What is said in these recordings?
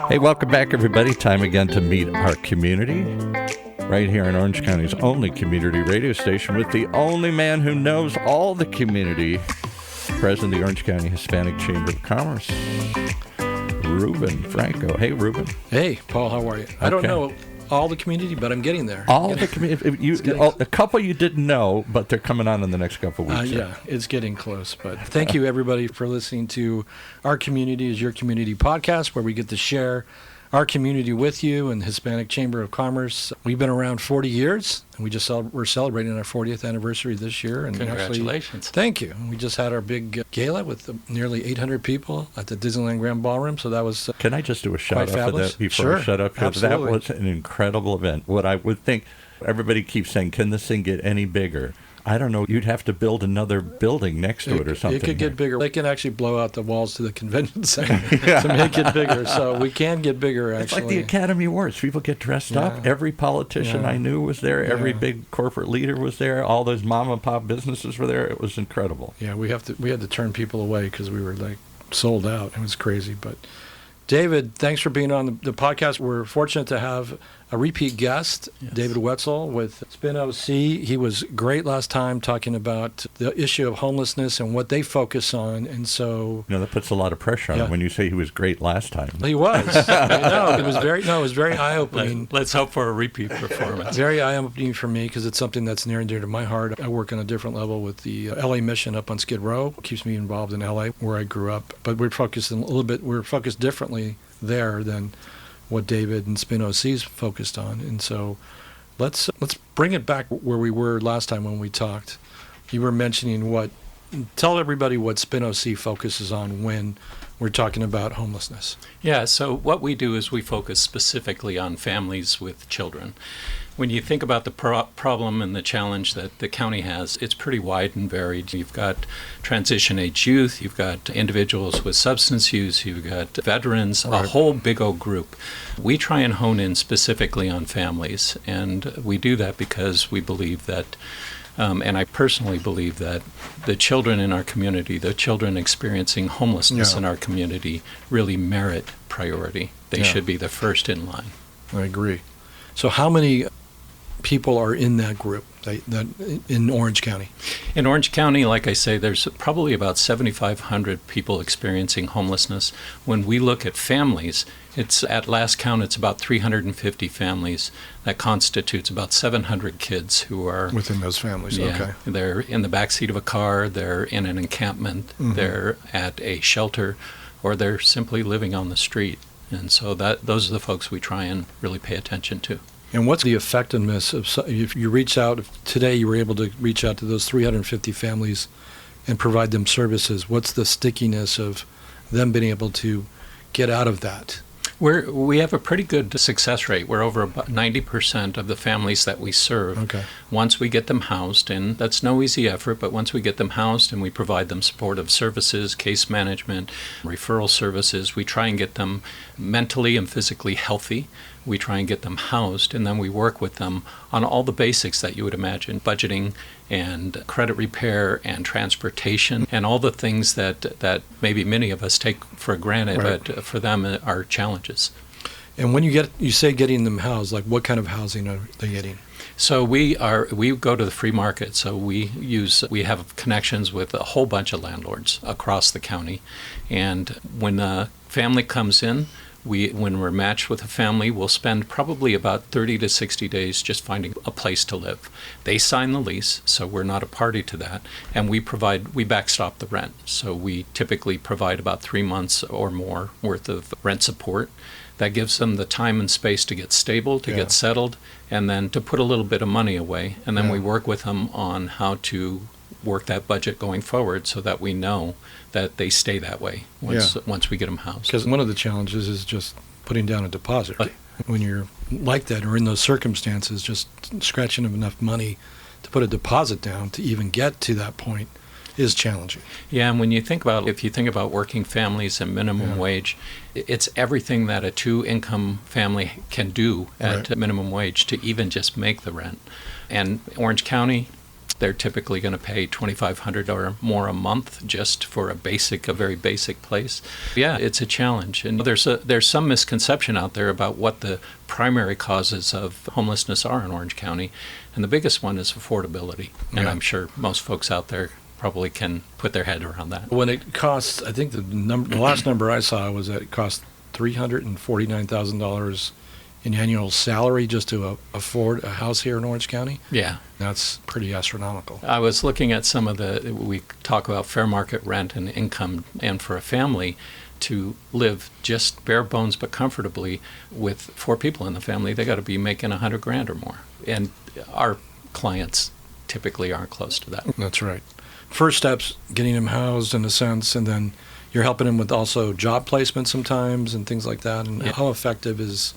Hey, welcome back, everybody. Time again to meet our community right here in Orange County's only community radio station with the only man who knows all the community, President of the Orange County Hispanic Chamber of Commerce, Ruben Franco. Hey, Ruben. Hey, Paul, how are you? I don't know all the community, but I'm getting there. The community. A couple you didn't know, but they're coming on in the next couple weeks. Yeah, it's getting close. But thank you, everybody, for listening to Our Community is Your Community podcast, where we get to share our community with you and the Hispanic Chamber of Commerce. We've been around 40 years, and we're celebrating our 40th anniversary this year. And congratulations. Thank you. We just had our big gala with nearly 800 people at the Disneyland Grand Ballroom, so that was Can I just do a shout-out for that before I shut up? Absolutely. That was an incredible event. What I would think, everybody keeps saying, can this thing get any bigger? I don't know. You'd have to build another building next to it or something. It could get bigger. They can actually blow out the walls to the convention center to make it bigger. So we can get bigger, actually. It's like the Academy Awards. People get dressed up. Every politician I knew was there. Every big corporate leader was there. All those mom and pop businesses were there. It was incredible. Yeah, we had to turn people away because we were like sold out. It was crazy. But David, thanks for being on the podcast. We're fortunate to have a repeat guest, David Wetzel with Spin OC. He was great last time talking about the issue of homelessness and what they focus on. And so, that puts a lot of pressure on him when you say he was great last time. He was. It was very eye-opening. Let's hope for a repeat performance. Very eye-opening for me because it's something that's near and dear to my heart. I work on a different level with the LA mission up on Skid Row. It keeps me involved in LA, where I grew up. But we're focused differently there than what David and Spin OC's focused on. And so let's bring it back where we were last time when we talked. You were mentioning tell everybody what Spin OC focuses on when we're talking about homelessness. Yeah, so what we do is we focus specifically on families with children. When you think about the problem and the challenge that the county has, it's pretty wide and varied. You've got transition-age youth, you've got individuals with substance use, you've got veterans, a whole big old group. We try and hone in specifically on families, and we do that because we believe that, and I personally believe that the children in our community, the children experiencing homelessness in our community, really merit priority. They should be the first in line. I agree. So how many people are in that group that in Orange County? In Orange County, like I say, there's probably about 7,500 people experiencing homelessness. When we look at families, at last count, it's about 350 families. That constitutes about 700 kids who are within those families. Okay. They're in the backseat of a car, they're in an encampment, they're at a shelter, or they're simply living on the street. And so those are the folks we try and really pay attention to. And what's the effectiveness of, if you reach out, if today you were able to reach out to those 350 families and provide them services, what's the stickiness of them being able to get out of that? We have a pretty good success rate. We're over about 90% of the families that we serve. Okay. Once we get them housed, and that's no easy effort, but once we get them housed and we provide them supportive services, case management, referral services, we try and get them mentally and physically healthy. We try and get them housed, and then we work with them on all the basics that you would imagine, budgeting and credit repair and transportation and all the things that maybe many of us take for granted, but for them are challenges. And when you say getting them housed, like what kind of housing are they getting? So we go to the free market. So we have connections with a whole bunch of landlords across the county, and when a family comes in, when we're matched with a family, we'll spend probably about 30 to 60 days just finding a place to live. They sign the lease, so we're not a party to that, and we backstop the rent. So we typically provide about 3 months or more worth of rent support. That gives them the time and space to get stable, to get settled, and then to put a little bit of money away. And then we work with them on how to work that budget going forward so that we know that they stay that way once we get them housed. Because one of the challenges is just putting down a deposit. When you're like that or in those circumstances, just scratching enough money to put a deposit down to even get to that point is challenging. Yeah, and if you think about working families and minimum wage, it's everything that a two-income family can do at minimum wage to even just make the rent. And Orange County, they're typically going to pay $2,500 or more a month just for a very basic place. Yeah, it's a challenge. And there's some misconception out there about what the primary causes of homelessness are in Orange County. And the biggest one is affordability. And I'm sure most folks out there probably can put their head around that. When it costs, I think the last number I saw was that it cost $349,000 in annual salary just to afford a house here in Orange County. Yeah. That's pretty astronomical. I was looking at we talk about fair market rent and income, and for a family to live just bare bones but comfortably with 4 people in the family, they got to be making $100,000 or more. And our clients typically aren't close to that. That's right. First step's getting them housed in a sense, and then you're helping them with also job placement sometimes and things like that. And how effective is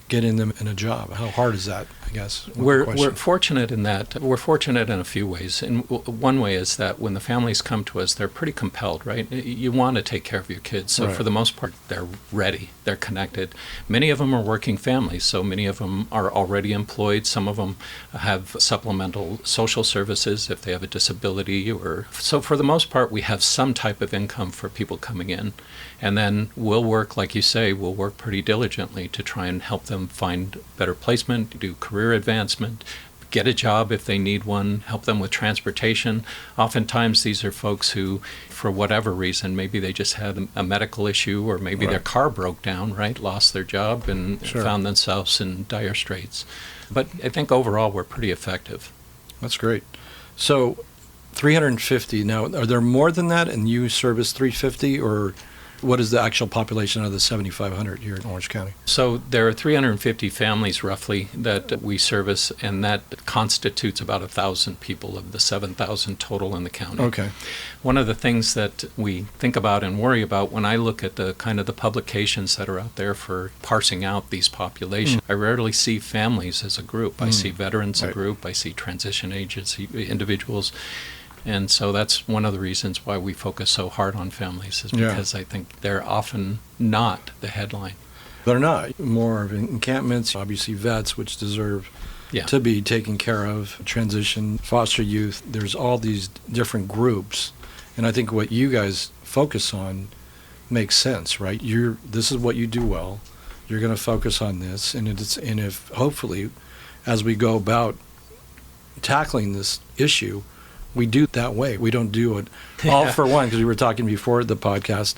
getting them in a job? How hard is that, I guess? We're fortunate in that. We're fortunate in a few ways. And one way is that when the families come to us, they're pretty compelled, right? You want to take care of your kids. So for the most part, they're ready. They're connected. Many of them are working families, so many of them are already employed. Some of them have supplemental social services if they have a disability. So for the most part, we have some type of income for people coming in. And then we'll work, like you say, we'll work pretty diligently to try and help them find better placement, do career advancement, get a job if they need one, help them with transportation. Oftentimes these are folks who, for whatever reason, maybe they just had a medical issue, or maybe their car broke down, lost their job and found themselves in dire straits. But I think overall we're pretty effective. That's great. So 350, now are there more than that and you service 350, or what is the actual population of the 7,500 here in Orange County? So there are 350 families roughly that we service, and that constitutes about 1,000 people of the 7,000 total in the county. Okay. One of the things that we think about and worry about when I look at the kind of the publications that are out there for parsing out these populations, I rarely see families as a group. I see veterans as a group. I see transition agency individuals. And so that's one of the reasons why we focus so hard on families, is because I think they're often not the headline. They're not. More of encampments, obviously vets, which deserve to be taken care of, transition, foster youth. There's all these different groups. And I think what you guys focus on makes sense, right? This is what you do well. You're going to focus on this. And if hopefully, as we go about tackling this issue, we do it that way. We don't do it all for one, because we were talking before the podcast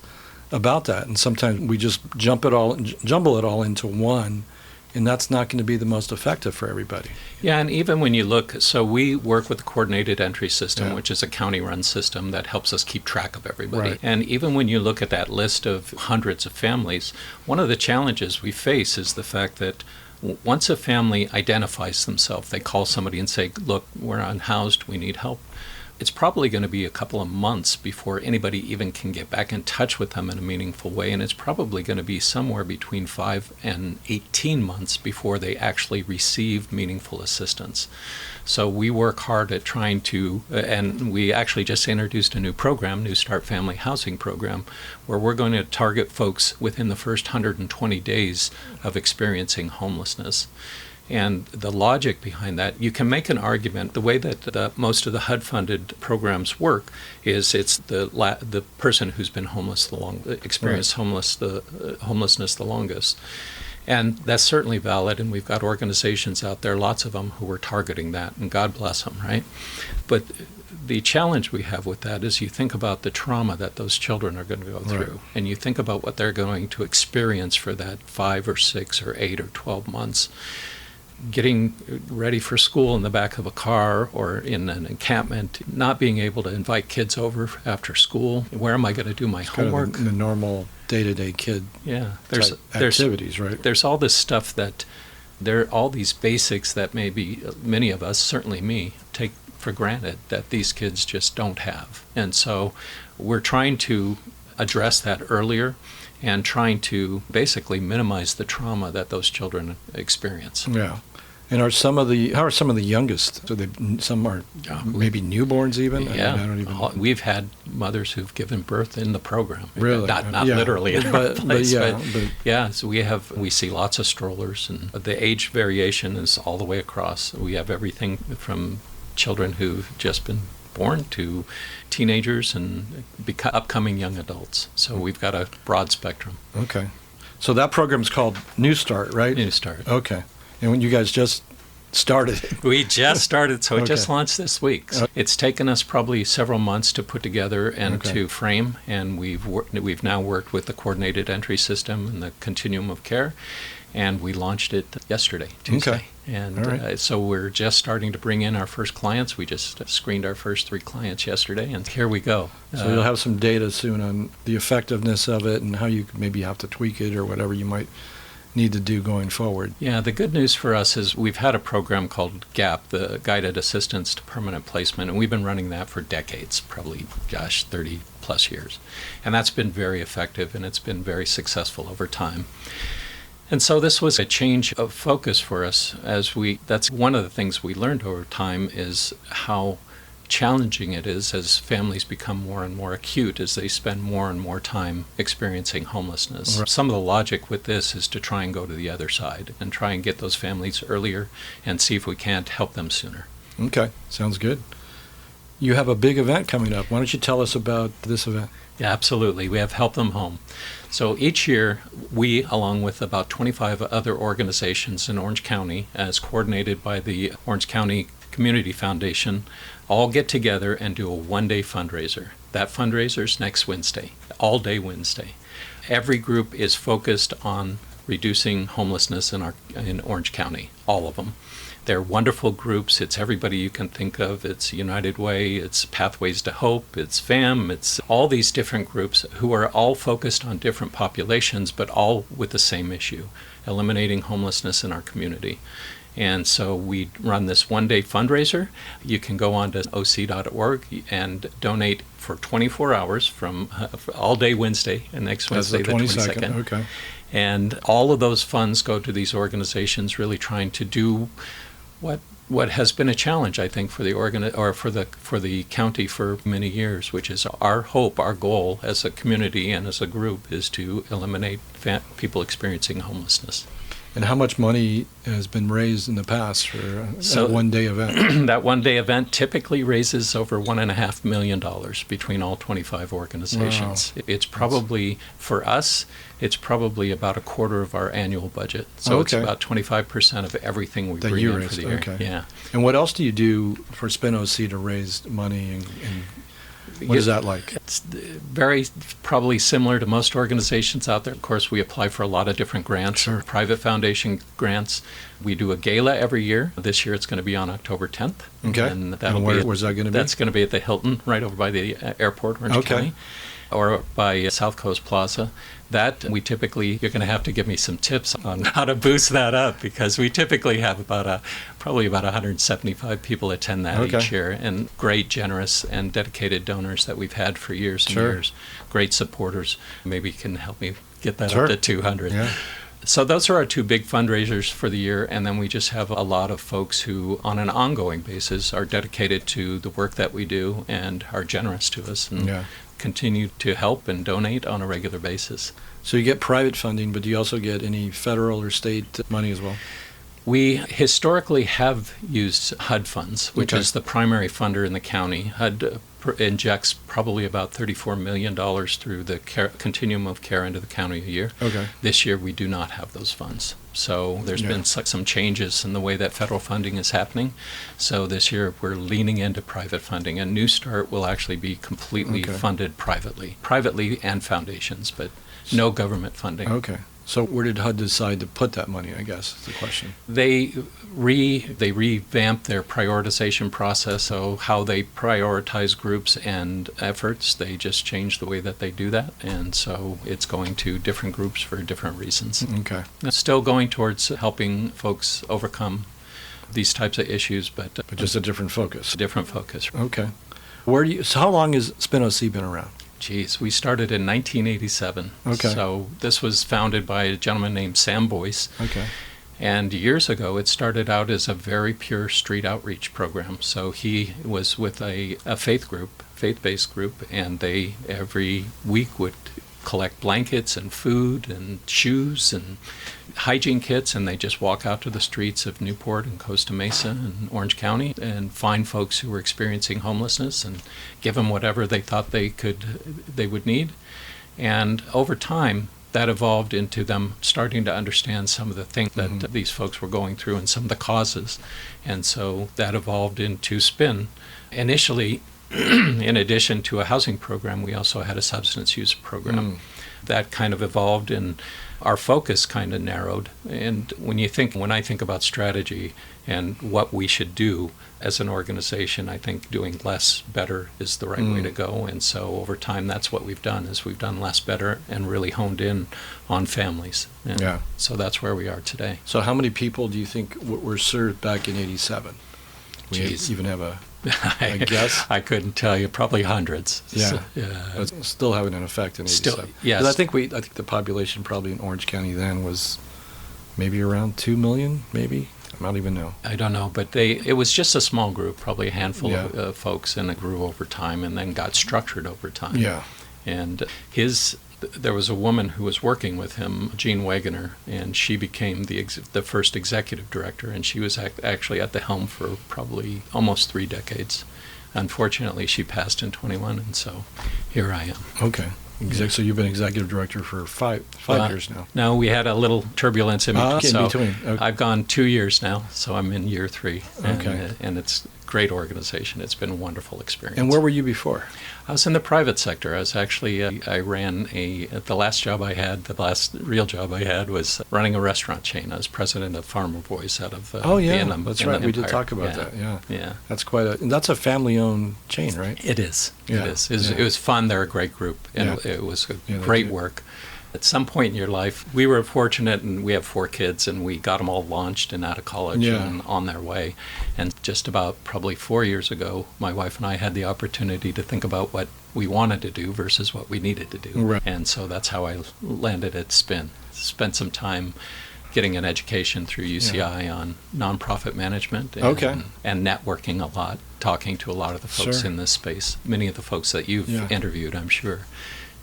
about that. And sometimes we just jumble it all into one, and that's not going to be the most effective for everybody. Yeah, and even when you look, so we work with the coordinated entry system, which is a county-run system that helps us keep track of everybody. Right. And even when you look at that list of hundreds of families, one of the challenges we face is the fact that once a family identifies themselves, they call somebody and say, look, we're unhoused, we need help. It's probably going to be a couple of months before anybody even can get back in touch with them in a meaningful way, and it's probably going to be somewhere between 5 and 18 months before they actually receive meaningful assistance. So we work hard at trying to, and we actually just introduced a new program, New Start Family Housing Program, where we're going to target folks within the first 120 days of experiencing homelessness. And the logic behind that, you can make an argument. The way that most of the HUD-funded programs work is it's the person who's been homeless experienced homelessness the longest. And that's certainly valid, and we've got organizations out there, lots of them, who are targeting that, and God bless them, right? But the challenge we have with that is you think about the trauma that those children are going to go through, and you think about what they're going to experience for that 5 or 6 or 8 or 12 months. Getting ready for school in the back of a car or in an encampment, not being able to invite kids over after school. Where am I going to do my homework? Kind of the normal day-to-day kid there's activities, right? There's all this stuff that there are all these basics that maybe many of us, certainly me, take for granted that these kids just don't have. And so we're trying to address that earlier and trying to basically minimize the trauma that those children experience. Yeah. And how are some of the youngest? So some are maybe newborns even? Yeah. I don't even... We've had mothers who've given birth in the program. Really? Not Yeah. literally in but, our place, but yeah, so we see lots of strollers, and the age variation is all the way across. We have everything from children who've just been born to teenagers and upcoming young adults. So we've got a broad spectrum. Okay. So that program's called New Start, right? New Start. Okay. And when you guys just started it. We just started, so it just Okay. launched this week. So it's taken us probably several months to put together and Okay. to frame, and we've now worked with the coordinated entry system and the continuum of care, and we launched it yesterday, Tuesday. Okay. And All right. so we're just starting to bring in our first clients. We just screened our first 3 clients yesterday, and here we go. So you'll have some data soon on the effectiveness of it and how you maybe have to tweak it or whatever you might need to do going forward. Yeah, the good news for us is we've had a program called GAP, the Guided Assistance to Permanent Placement, and we've been running that for decades, probably, 30 plus years. And that's been very effective, and it's been very successful over time. And so this was a change of focus for us that's one of the things we learned over time is how challenging it is as families become more and more acute as they spend more and more time experiencing homelessness. Right. Some of the logic with this is to try and go to the other side and try and get those families earlier and see if we can't help them sooner. Okay. Sounds good. You have a big event coming up. Why don't you tell us about this event? Yeah, absolutely. We have Help Them Home. So each year, we, along with about 25 other organizations in Orange County, as coordinated by the Orange County Community Foundation, all get together and do a one-day fundraiser. That fundraiser is next Wednesday, all day Wednesday. Every group is focused on reducing homelessness in Orange County, all of them. They're wonderful groups. It's everybody you can think of. It's United Way, it's Pathways to Hope, it's FAM, it's all these different groups who are all focused on different populations, but all with the same issue, eliminating homelessness in our community. And so we run this one-day fundraiser. You can go on to OC.org and donate for 24 hours from all day Wednesday and next Wednesday, the 22nd. Okay. And all of those funds go to these organizations really trying to do what has been a challenge, I think, for the county for many years, which is our hope, our goal as a community and as a group is to eliminate people experiencing homelessness. And how much money has been raised in the past for that one-day event? That one-day event typically raises over $1.5 million between all 25 organizations. Wow. It's probably, for us, it's probably about a quarter of our annual budget. So it's about 25% of everything we bring in for the year. Okay. Yeah. And what else do you do for Spin OC to raise money and what is that like? It's very probably similar to most organizations out there. Of course, we apply for a lot of different grants, Sure. private foundation grants. We do a gala every year. This year it's going to be on October 10th. Okay. And where's that going to be? That's going to be at the Hilton, right over by the airport, Orange County, or by South Coast Plaza. That you're going to have to give me some tips on how to boost that up because we typically have probably about 175 people attend that each year, and great, generous, and dedicated donors that we've had for years and years. Great supporters. Maybe you can help me get that up to 200. Yeah. So those are our 2 big fundraisers for the year, and then we just have a lot of folks who, on an ongoing basis, are dedicated to the work that we do and are generous to us and continue to help and donate on a regular basis. So you get private funding, but do you also get any federal or state money as well? We historically have used HUD funds, which is the primary funder in the county. HUD injects probably about $34 million through the continuum of care into the county a year. Okay. This year we do not have those funds. So there's been some changes in the way that federal funding is happening. So this year we're leaning into private funding, and New Start will actually be completely funded privately and foundations, but no government funding. Okay. So where did HUD decide to put that money, I guess, is the question. They revamped their prioritization process, so how they prioritize groups and efforts, they just changed the way that they do that, and so it's going to different groups for different reasons. Okay. It's still going towards helping folks overcome these types of issues, but just a different focus. Different focus. Okay. So how long has Spin OC been around? Geez, we started in 1987. Okay. So this was founded by a gentleman named Sam Boyce. Okay. And years ago, it started out as a very pure street outreach program. So he was with a faith-based group, and they every week would collect blankets and food and shoes and hygiene kits, and they just walk out to the streets of Newport and Costa Mesa and Orange County and find folks who were experiencing homelessness and give them whatever they thought they would need. And over time, that evolved into them starting to understand some of the things that these folks were going through and some of the causes. And so that evolved into SPIN. Initially, in addition to a housing program, we also had a substance use program. That kind of evolved, and our focus kind of narrowed. And when I think about strategy and what we should do as an organization, I think doing less better is the right way to go. And so over time, that's what we've done, is we've done less better and really honed in on families. And so that's where we are today. So how many people do you think were served back in 87? We even have a guess? I couldn't tell you. Probably hundreds. Yeah. So, But it's still having an effect in 87. Still, yes. I think the population probably in Orange County then was maybe around 2 million, maybe? I don't even know. I don't know, but it was just a small group, probably a handful of folks, and it grew over time and then got structured over time. Yeah. And there was a woman who was working with him, Jean Wagoner, and she became the first executive director, and she was actually at the helm for probably almost 3 decades. Unfortunately, she passed in 21, and so here I am. Okay. So you've been executive director for five years now. No, we had a little turbulence in between. Okay. I've gone 2 years now, so I'm in year 3. Okay. And it's a great organization. It's been a wonderful experience. And where were you before? I was in the private sector. I was actually, I ran the last real job I had was running a restaurant chain. I was president of Farmer Boys out of the Inland that's right. Empire. We did talk about that. Yeah. That's a family-owned chain, right? It is. Yeah. It is. It was fun. They're a great group, and it was great work. At some point in your life, we were fortunate, and we have 4 kids, and we got them all launched and out of college and on their way. And just about probably 4 years ago, my wife and I had the opportunity to think about what we wanted to do versus what we needed to do. Right. And so that's how I landed at SPIN. Spent some time getting an education through UCI on nonprofit management and networking a lot, talking to a lot of the folks in this space, many of the folks that you've interviewed, I'm sure.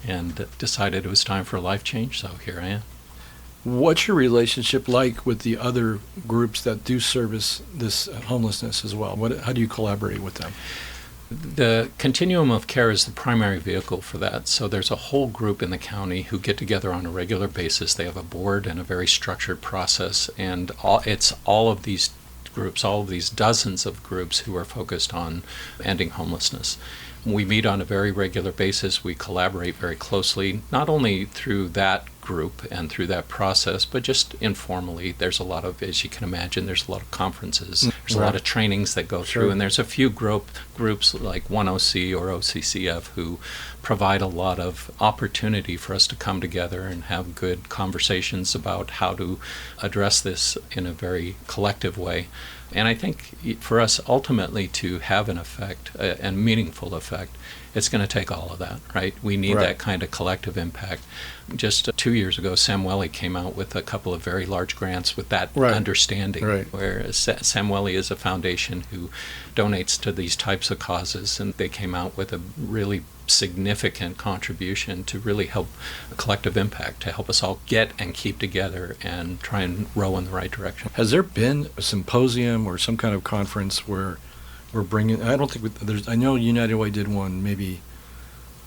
And decided it was time for a life change, so here I am. What's your relationship like with the other groups that do service this homelessness as well? How do you collaborate with them? The continuum of care is the primary vehicle for that. So there's a whole group in the county who get together on a regular basis. They have a board and a very structured process, and it's all of these groups, all of these dozens of groups who are focused on ending homelessness. We meet on a very regular basis. We collaborate very closely, not only through that group and through that process, but just informally. There's a lot of, as you can imagine, there's a lot of conferences. There's a lot of trainings that go through, and there's a few groups like 1OC or OCCF who provide a lot of opportunity for us to come together and have good conversations about how to address this in a very collective way. And I think for us ultimately to have an effect, a meaningful effect, it's going to take all of that, right? We need that kind of collective impact. Just 2 years ago, Samweli came out with a couple of very large grants with that understanding, where Samweli is a foundation who donates to these types of causes, and they came out with a really significant contribution to really help a collective impact, to help us all get and keep together and try and row in the right direction. Has there been a symposium or some kind of conference where we're bringing, I don't think I know United Way did one maybe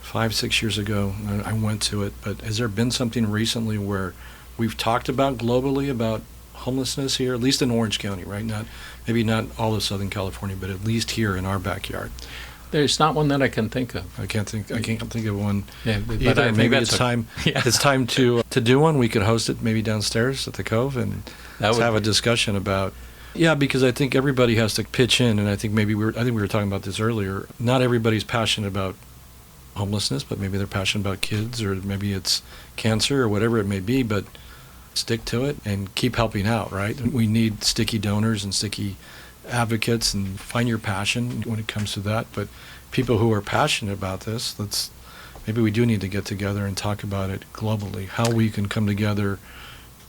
5-6 years ago. I went to it, but has there been something recently where we've talked about globally about homelessness here, at least in Orange County, right? Maybe not all of Southern California, but at least here in our backyard. There's not one that I can think of. I can't think of one. Yeah, either. Maybe it's time. It's time to do one. We could host it maybe downstairs at the Cove and have a discussion about. Yeah, because I think everybody has to pitch in, and I think we were talking about this earlier. Not everybody's passionate about homelessness, but maybe they're passionate about kids, or maybe it's cancer, or whatever it may be. But stick to it and keep helping out. Right? We need sticky donors and sticky advocates, and find your passion when it comes to that. But people who are passionate about this, maybe we do need to get together and talk about it globally, how we can come together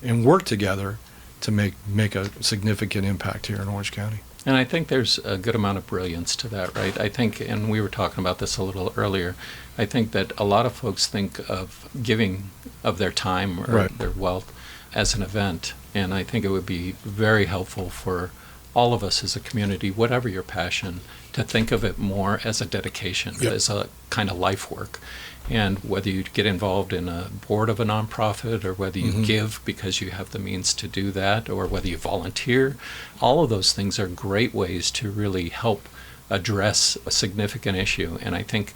and work together to make a significant impact here in Orange County. And I think there's a good amount of brilliance to that, right? I think, and we were talking about this a little earlier, I think that a lot of folks think of giving of their time or their wealth as an event. And I think it would be very helpful for all of us as a community, whatever your passion, to think of it more as a dedication, as a kind of life work. And whether you get involved in a board of a nonprofit or whether you give because you have the means to do that or whether you volunteer, all of those things are great ways to really help address a significant issue. And I think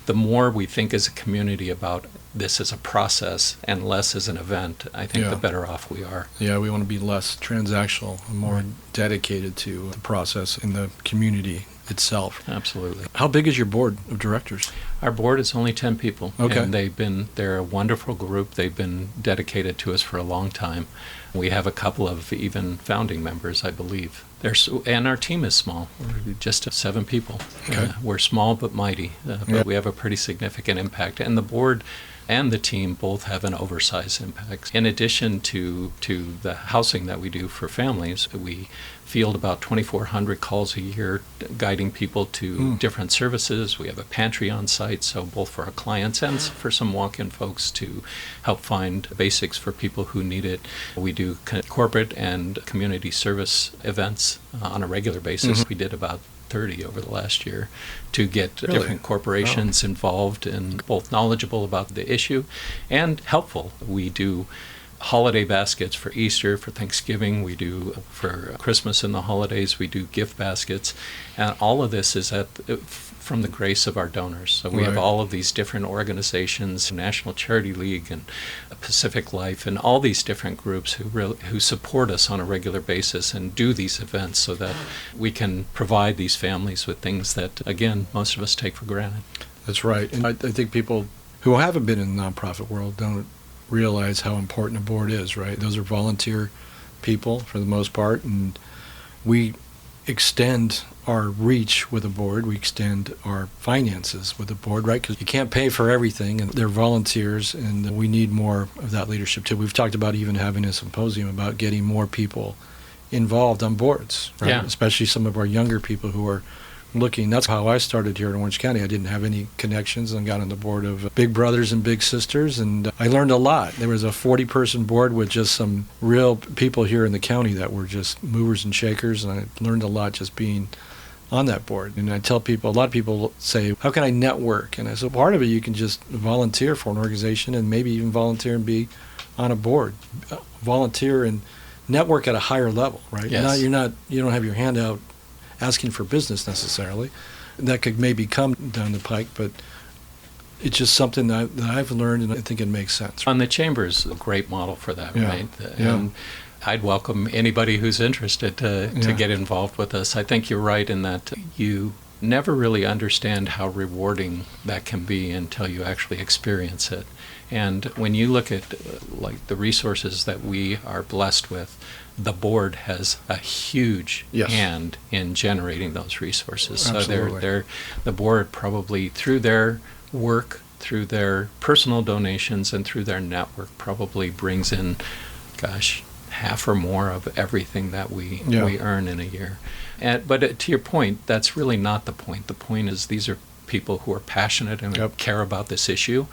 the more we think as a community about this as a process and less as an event, I think the better off we are. Yeah, we want to be less transactional and more dedicated to the process in the community itself. Absolutely. How big is your board of directors? Our board is only 10 people. Okay. And they're a wonderful group. They've been dedicated to us for a long time. We have a couple of even founding members, I believe. And our team is small. We're just 7 people. Okay. We're small but mighty, but we have a pretty significant impact. And the board and the team both have an oversized impact. In addition to the housing that we do for families, we field about 2,400 calls a year guiding people to different services. We have a pantry on site, so both for our clients and for some walk-in folks to help find basics for people who need it. We do corporate and community service events on a regular basis. We did about 30 over the last year to get different corporations involved and both knowledgeable about the issue and helpful. We do holiday baskets for Easter, for Thanksgiving. We do for Christmas and the holidays. We do gift baskets. And all of this is from the grace of our donors. So we have all of these different organizations, National Charity League and Pacific Life, and all these different groups who support us on a regular basis and do these events so that we can provide these families with things that, again, most of us take for granted. That's right. And I think people who haven't been in the nonprofit world don't realize how important a board is, right? Those are volunteer people for the most part, and we extend our reach with a board. We extend our finances with a board, right? Because you can't pay for everything, and they're volunteers, and we need more of that leadership too. We've talked about even having a symposium about getting more people involved on boards, right? Yeah. Especially some of our younger people who are looking. That's how I started here in Orange County. I didn't have any connections and got on the board of Big Brothers and Big Sisters, and I learned a lot. There was a 40-person board with just some real people here in the county that were just movers and shakers, and I learned a lot just being on that board. And I tell people, a lot of people say, how can I network? And I said, part of it, you can just volunteer for an organization and maybe even volunteer and be on a board. Volunteer and network at a higher level, right? Yes. You don't have your hand out asking for business necessarily. That could maybe come down the pike, but it's just something that I've learned, and I think it makes sense. And the chamber is a great model for that, right? Yeah. And I'd welcome anybody who's interested to get involved with us. I think you're right in that you never really understand how rewarding that can be until you actually experience it. And when you look at like the resources that we are blessed with, the board has a huge hand in generating those resources. Absolutely. So the board probably through their work, through their personal donations, and through their network probably brings in, half or more of everything that we earn in a year. But to your point, that's really not the point. The point is these are people who are passionate and care about this issue.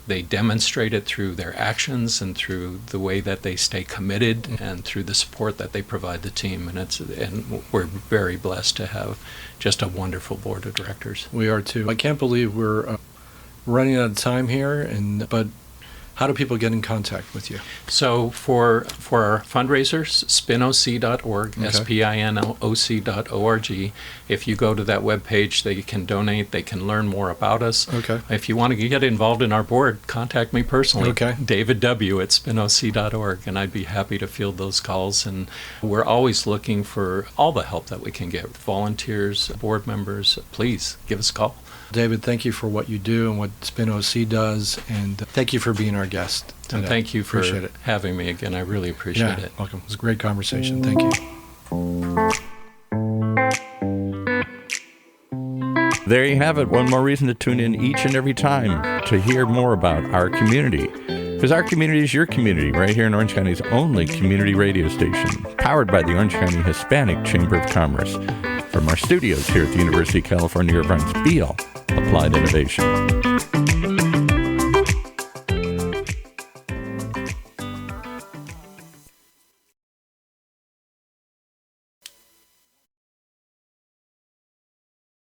They demonstrate it through their actions and through the way that they stay committed and through the support that they provide the team. And we're very blessed to have just a wonderful board of directors. We are too. I can't believe we're running out of time here, but how do people get in contact with you? So for our fundraisers, spinoc.org, spinoc.org. If you go to that webpage, they can donate, they can learn more about us. Okay. If you want to get involved in our board, contact me personally. Okay. David W. at spinoc.org, and I'd be happy to field those calls. And we're always looking for all the help that we can get. Volunteers, board members, please give us a call. David, thank you for what you do and what SpinOC does, and thank you for being our guest today. And thank you for appreciate it. Having me again. I really appreciate it. Welcome. It was a great conversation. Thank you. There you have it. One more reason to tune in each and every time to hear more about our community. Because our community is your community, right here in Orange County's only community radio station, powered by the Orange County Hispanic Chamber of Commerce. From our studios here at the University of California, Irvine's Beal Applied Innovation.